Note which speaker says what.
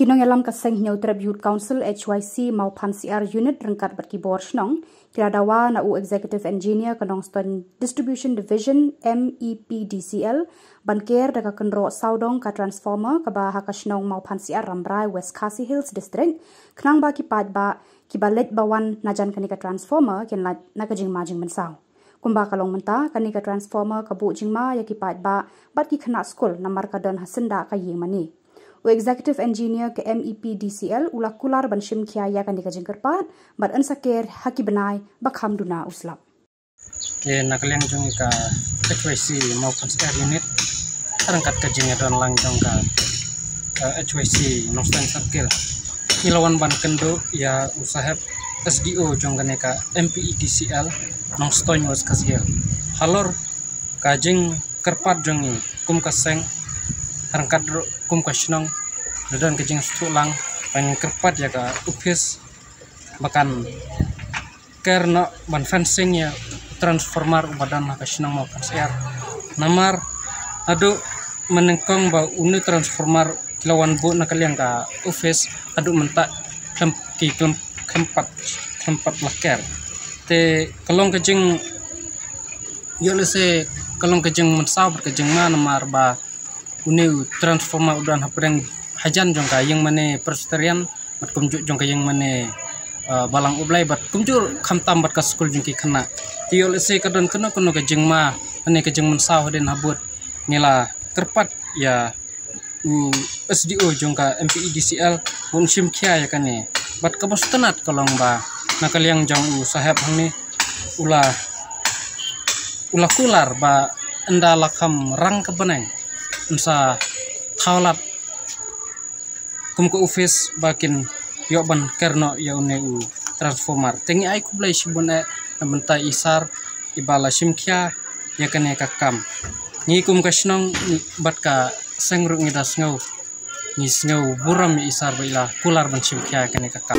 Speaker 1: Kinong alam kaseng New Tribute Council HYC Mawphansyiar unit rengkat bat Khubor Shillong kira Dawa na executive engineer kanong Stone Distribution Division Mepdcl banker daga kenro saudong ka transformer ka ba hakasnong Mawphansyiar Rambrai West Khasi Hills district knang ba kipat ba kibalet bawan najan kanika transformer ken nakajing majing mensaw kumba kalong menta kanika transformer kabu jingma ya kipat ba bat ki khana school namar kadon hasenda ka ying mani executive engineer ke Mepdcl ulah kular ban shim khya kan dika jengkerpat bat ansaker haki benai bakham duna uslap
Speaker 2: ke nakaliang jong ka HYC Mawphansyiar unit rangkat ka jeng don lang jong ka HYC Nostan Circle ilawan ban kendo ya usahab SDO jong ka Mepdcl Noston was kasih halor ka jeng kerpat jong kum kaseng rangkat kum kasnong dan kejeng stulang pan kerpat ya ka upis bahkan karena ban fencing ya transformer badan kasnong Mawphansyiar namar adu menengkong ba unu transformer kilawan bu nakaliang ka upis adu mentak tempat laker te kalong kejeng yo lese kalong kejeng mensau berkejeng mana namar ba uni transformer udan hapreng hajan jong ka yang mane persterian mat kumju jong ka yang mane balang ublai bat kumju khamtam bat ka skul jong ki khana tiol se kadon kono kono ka jengma ane ka jeng mensau den habut nila kerpat ya SDO jong ka Mepdcl un sim khya ya kane bat ka bostenat kolong ba nakaliang jong sahab hangni ulah kular ba enda lakam rang ka beneng unsa khawlat kum ko office bakin yo ban kerno ya une transformer tengi ai kublai sibone benta isar ibala simkhya ya kane kakam ni kum kasnong bat ka sengruk ngidas ngau ni snau buram isar baila kular ban simkhya kane kakam